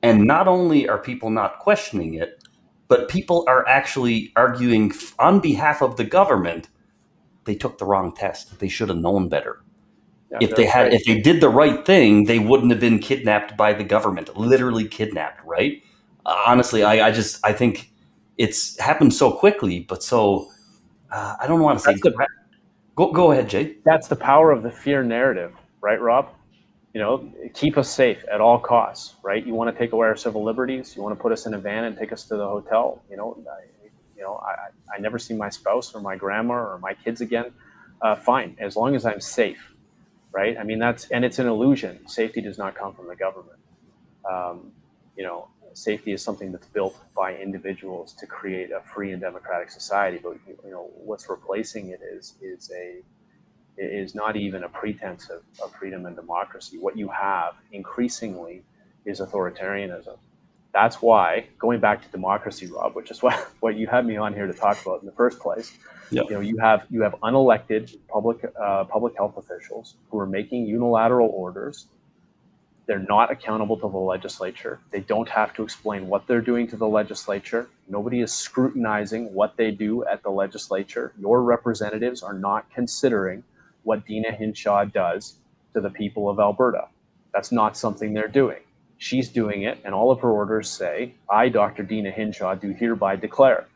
And not only are people not questioning it, but people are actually arguing on behalf of the government. They took the wrong test. They should have known better. Yeah, If they did the right thing, they wouldn't have been kidnapped by the government, literally kidnapped, right? Honestly, I think it's happened so quickly, but so I don't want to say. Go ahead, Jay. That's the power of the fear narrative, right, Rob? Keep us safe at all costs, right? You want to take away our civil liberties. You want to put us in a van and take us to the hotel. I never see my spouse or my grandma or my kids again. Fine, as long as I'm safe, right? I mean, it's an illusion. Safety does not come from the government. Safety is something that's built by individuals to create a free and democratic society. But what's replacing it is not even a pretense of freedom and democracy. What you have increasingly is authoritarianism. That's why, going back to democracy, Rob, which is what you had me on here to talk about in the first place. Yep. You have unelected public health officials who are making unilateral orders. They're not accountable to the legislature. They don't have to explain what they're doing to the legislature. Nobody is scrutinizing what they do at the legislature. Your representatives are not considering what Dina Hinshaw does to the people of Alberta. That's not something they're doing. She's doing it, and all of her orders say, I, Dr. Dina Hinshaw, do hereby declare.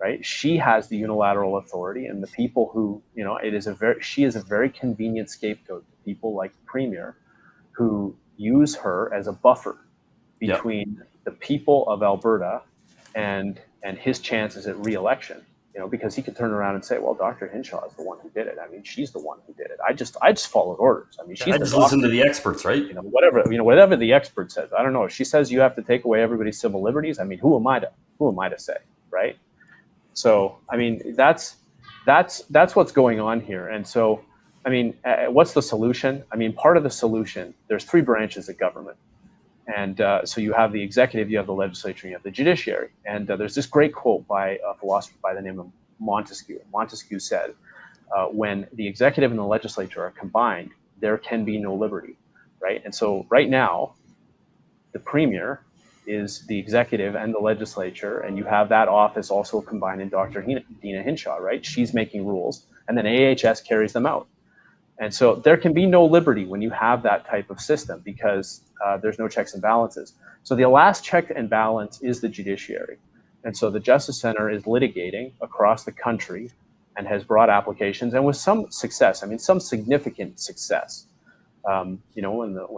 Right? She has the unilateral authority, and the people who, she is a very convenient scapegoat to people like the Premier, who use her as a buffer between the people of Alberta and his chances at re-election. because he could turn around and say, well, Dr. Hinshaw is the one who did it. I mean, she's the one who did it. I just followed orders. I mean, she's I the just doctor. listen to the experts, right? Whatever the expert says. I don't know. If she says you have to take away everybody's civil liberties, I mean, who am I to say, right? So, I mean, that's what's going on here. And so, I mean, what's the solution? I mean, part of the solution, there's three branches of government. And so you have the executive, you have the legislature, you have the judiciary. And there's this great quote by a philosopher by the name of Montesquieu. Montesquieu said, when the executive and the legislature are combined, there can be no liberty, right? And so right now, the premier is the executive and the legislature, and you have that office also combined in Dr. Dina Hinshaw, right? She's making rules, and then AHS carries them out. And so there can be no liberty when you have that type of system because there's no checks and balances. So the last check and balance is the judiciary. And so the Justice Center is litigating across the country and has brought applications, and with some success, I mean, some significant success. When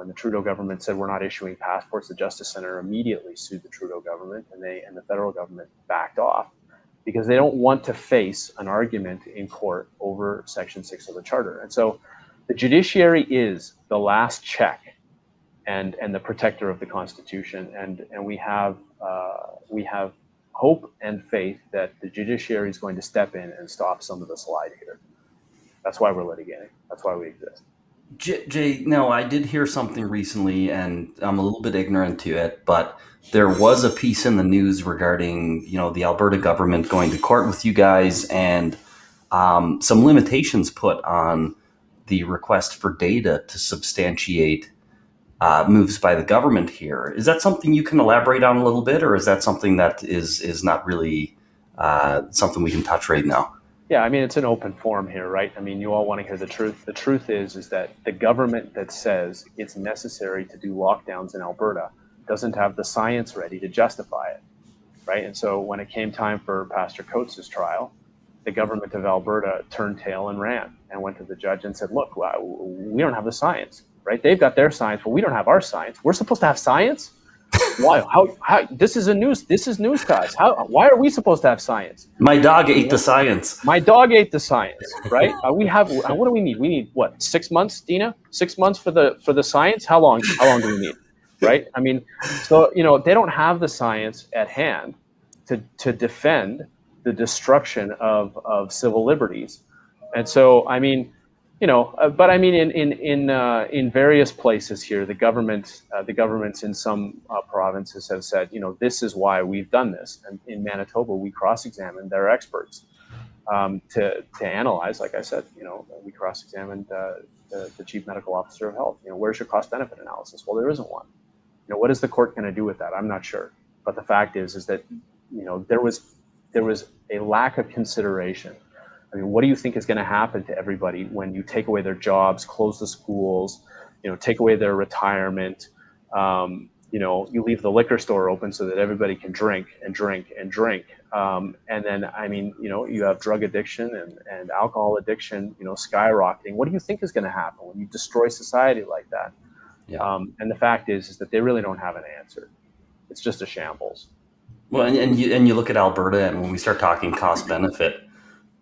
the Trudeau government said we're not issuing passports, the Justice Center immediately sued the Trudeau government, and the federal government backed off because they don't want to face an argument in court over Section 6 of the Charter. And so the judiciary is the last check and the protector of the Constitution. And we have hope and faith that the judiciary is going to step in and stop some of the slide here. That's why we're litigating. That's why we exist. Jay, no, I did hear something recently, and I'm a little bit ignorant to it, but there was a piece in the news regarding, the Alberta government going to court with you guys and some limitations put on the request for data to substantiate moves by the government here. Is that something you can elaborate on a little bit, or is that something that is not really something we can touch right now? Yeah, I mean, it's an open forum here, right? I mean, you all want to hear the truth. The truth is that the government that says it's necessary to do lockdowns in Alberta doesn't have the science ready to justify it, right? And so when it came time for Pastor Coates' trial, the government of Alberta turned tail and ran and went to the judge and said, look, we don't have the science, right? They've got their science, but we don't have our science. We're supposed to have science? Why? How? This is news to us. Why are we supposed to have science? My dog ate the science. My dog ate the science, right? We have. What do we need? We need what? 6 months, Dina? 6 months for the science? How long do we need? Right? I mean, so they don't have the science at hand to defend the destruction of civil liberties, and so I mean. But I mean, in various places here, the governments in some provinces have said, this is why we've done this. And in Manitoba, we cross-examined their experts to analyze. Like I said, we cross-examined the chief medical officer of health. Where's your cost-benefit analysis? Well, there isn't one. What is the court going to do with that? I'm not sure. But the fact is that there was a lack of consideration. I mean, what do you think is going to happen to everybody when you take away their jobs, close the schools, take away their retirement, you leave the liquor store open so that everybody can drink and drink and drink. And then, I mean, you have drug addiction and alcohol addiction, skyrocketing. What do you think is going to happen when you destroy society like that? Yeah. And the fact is that they really don't have an answer. It's just a shambles. Well, and you look at Alberta, and when we start talking cost benefit,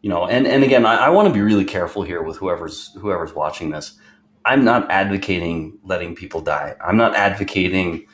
and again, I want to be really careful here with whoever's watching this. I'm not advocating letting people die. I'm not advocating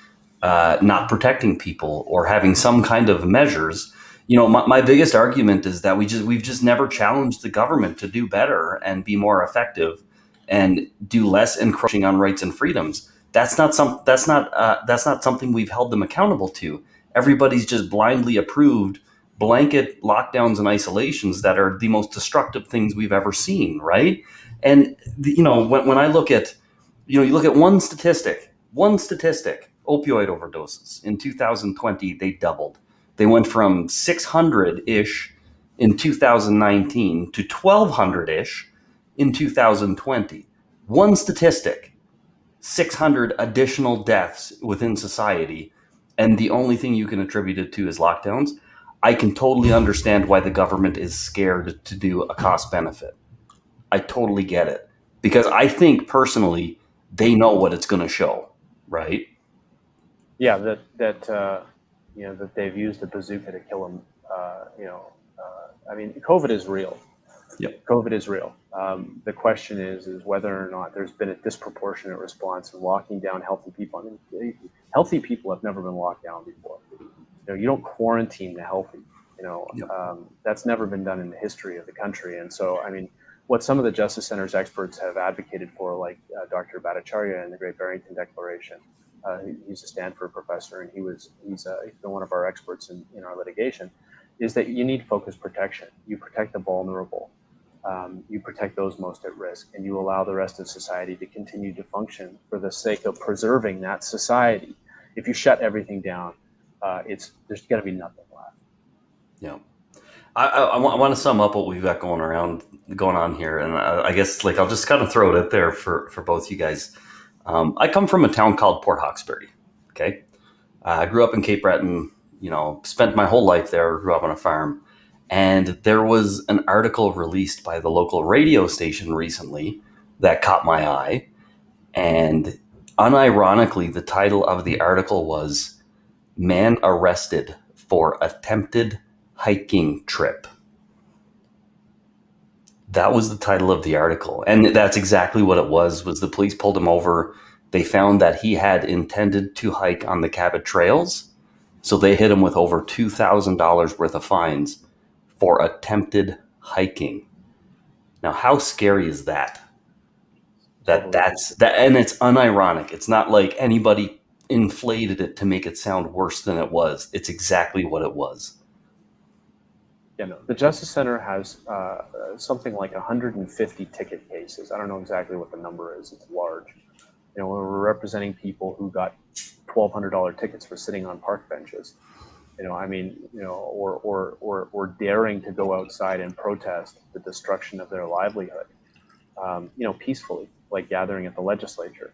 not protecting people or having some kind of measures. My biggest argument is that we've just never challenged the government to do better and be more effective and do less encroaching on rights and freedoms. That's not something we've held them accountable to. Everybody's just blindly approved blanket lockdowns and isolations that are the most destructive things we've ever seen, right? And when I look at, you look at one statistic, opioid overdoses in 2020, they doubled. They went from 600-ish in 2019 to 1,200-ish in 2020. One statistic, 600 additional deaths within society, and the only thing you can attribute it to is lockdowns. I can totally understand why the government is scared to do a cost benefit. I totally get it. Because I think personally, they know what it's going to show, right? Yeah, that they've used a bazooka to kill I mean, COVID is real. Yep. COVID is real. The question is whether or not there's been a disproportionate response in locking down healthy people. I mean, healthy people have never been locked down before. You don't quarantine the healthy. Yep. That's never been done in the history of the country. And so, I mean, what some of the Justice Center's experts have advocated for, like Dr. Bhattacharya in the Great Barrington Declaration, he's a Stanford professor, and he's been one of our experts in our litigation, is that you need focused protection. You protect the vulnerable. You protect those most at risk, and you allow the rest of society to continue to function for the sake of preserving that society. If you shut everything down, there's going to be nothing left. Yeah. I want to sum up what we've got going on here. And I guess I'll just kind of throw it out there for both you guys. I come from a town called Port Hawkesbury. Okay. I grew up in Cape Breton, spent my whole life there, grew up on a farm. And there was an article released by the local radio station recently that caught my eye. And unironically, the title of the article was "Man Arrested for Attempted Hiking Trip." That was the title of the article. And that's exactly what it was the police pulled him over. They found that he had intended to hike on the Cabot trails. So they hit him with over $2,000 worth of fines for attempted hiking. Now, how scary is that? That's and it's unironic. It's not like anybody inflated it to make it sound worse than it was. It's exactly what it was. Yeah, no. The Justice Center has something like 150 ticket cases. I don't know exactly what the number is. It's large. We're representing people who got $1,200 tickets for sitting on park benches. Or daring to go outside and protest the destruction of their livelihood, peacefully, like gathering at the legislature.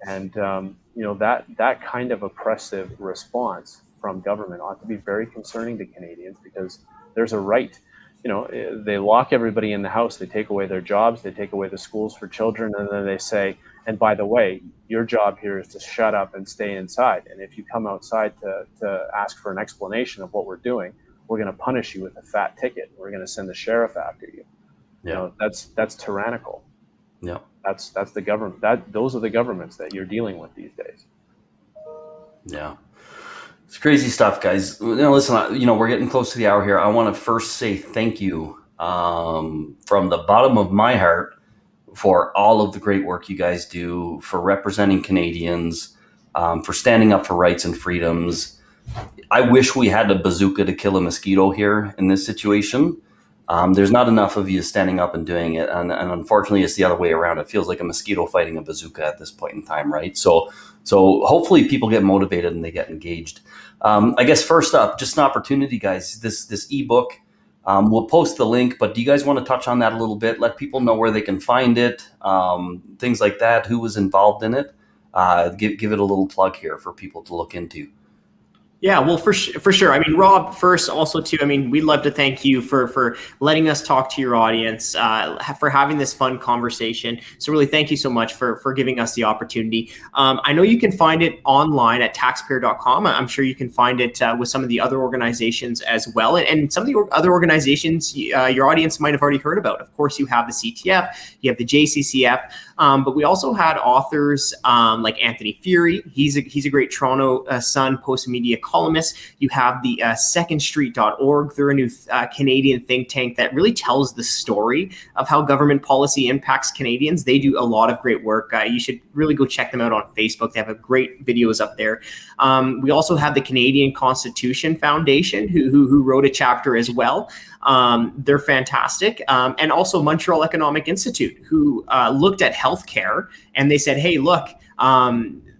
And, that kind of oppressive response from government ought to be very concerning to Canadians, because there's a right. They lock everybody in the house, they take away their jobs, they take away the schools for children, and then they say, and by the way, your job here is to shut up and stay inside. And if you come outside to ask for an explanation of what we're doing, we're going to punish you with a fat ticket. We're going to send the sheriff after you. Yeah. That's tyrannical. Yeah. That's the government. Those are the governments that you're dealing with these days. Yeah. It's crazy stuff, guys. Listen, we're getting close to the hour here. I want to first say thank you from the bottom of my heart for all of the great work you guys do, for representing Canadians, for standing up for rights and freedoms. I wish we had a bazooka to kill a mosquito here in this situation. There's not enough of you standing up and doing it. And unfortunately, it's the other way around. It feels like a mosquito fighting a bazooka at this point in time, right? So hopefully people get motivated and they get engaged. I guess first up, just an opportunity, guys, this ebook. We'll post the link, but do you guys want to touch on that a little bit? Let people know where they can find it, things like that, who was involved in it. Give it a little plug here for people to look into. Yeah, well, for sure. I mean, Rob, first, also too, we'd love to thank you for letting us talk to your audience, for having this fun conversation. So really, thank you so much for giving us the opportunity. I know you can find it online at taxpayer.com. I'm sure you can find it with some of the other organizations as well. And some of the other organizations your audience might have already heard about. Of course, you have the CTF, you have the JCCF, but we also had authors like Anthony Fury. He's a great Toronto Sun post-media columnist. You have the secondstreet.org. They're a new Canadian think tank that really tells the story of how government policy impacts Canadians. They do a lot of great work. You should really go check them out on Facebook. They have great videos up there. We also have the Canadian Constitution Foundation, who wrote a chapter as well. They're fantastic. And also Montreal Economic Institute, who looked at healthcare, and they said, hey, look,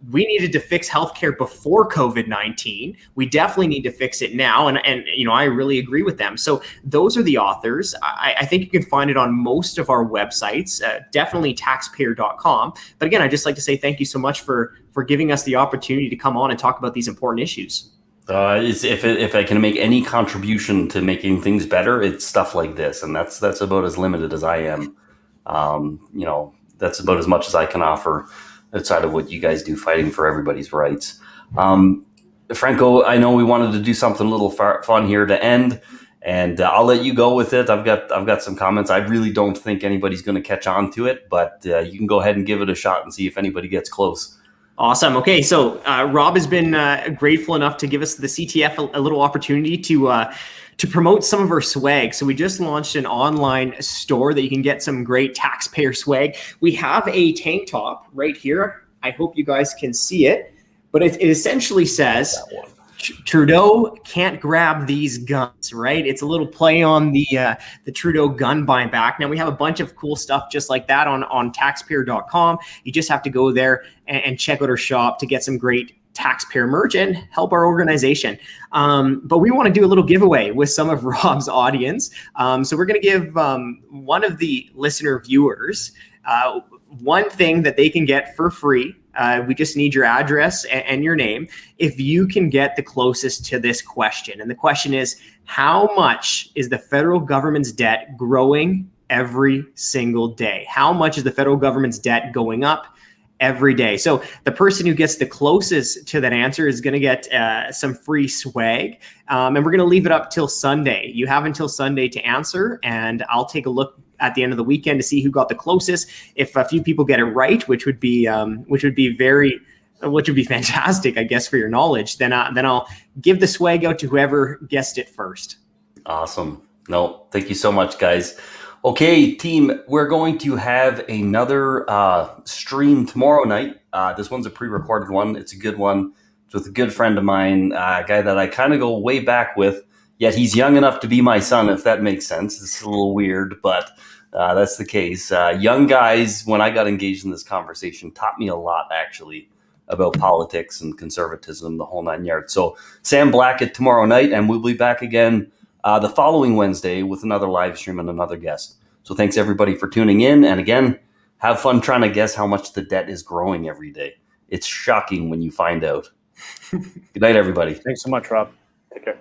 we needed to fix healthcare before COVID-19. We definitely need to fix it now. And I really agree with them. So those are the authors. I think you can find it on most of our websites, definitely taxpayer.com. But again, I'd just like to say thank you so much for giving us the opportunity to come on and talk about these important issues. If I can make any contribution to making things better, it's stuff like this. And that's about as limited as I am. That's about as much as I can offer outside of what you guys do fighting for everybody's rights. Franco, I know we wanted to do something a little fun here to end. And I'll let you go with it. I've got some comments. I really don't think anybody's going to catch on to it, but you can go ahead and give it a shot and see if anybody gets close. Awesome. Okay, so Rob has been grateful enough to give us the CTF a little opportunity to promote some of our swag. So we just launched an online store that you can get some great taxpayer swag. We have a tank top right here. I hope you guys can see it, but it essentially says Trudeau can't grab these guns, right? It's a little play on the Trudeau gun buyback. Now we have a bunch of cool stuff just like that on taxpayer.com. You just have to go there and check out our shop to get some great taxpayer merch and help our organization. But we want to do a little giveaway with some of Rob's audience. So we're going to give one of the listener viewers one thing that they can get for free. We just need your address and your name if you can get the closest to this question. And the question is, how much is the federal government's debt growing every single day? How much is the federal government's debt going up every day? So the person who gets the closest to that answer is going to get some free swag. And we're going to leave it up till Sunday. You have until Sunday to answer, and I'll take a look at the end of the weekend to see who got the closest. If a few people get it right, which would be fantastic, I guess, for your knowledge, then I'll give the swag out to whoever guessed it first. Awesome. No, thank you so much, guys. Okay, team, we're going to have another stream tomorrow night. This one's a pre-recorded one. It's a good one. It's with a good friend of mine, a guy that I kind of go way back with, yet he's young enough to be my son, if that makes sense. It's a little weird, but that's the case. Young guys, when I got engaged in this conversation, taught me a lot, actually, about politics and conservatism, the whole 9 yards. So Sam Blackett tomorrow night, and we'll be back again the following Wednesday with another live stream and another guest. So thanks, everybody, for tuning in. And again, have fun trying to guess how much the debt is growing every day. It's shocking when you find out. Good night, everybody. Thanks so much, Rob. Take care.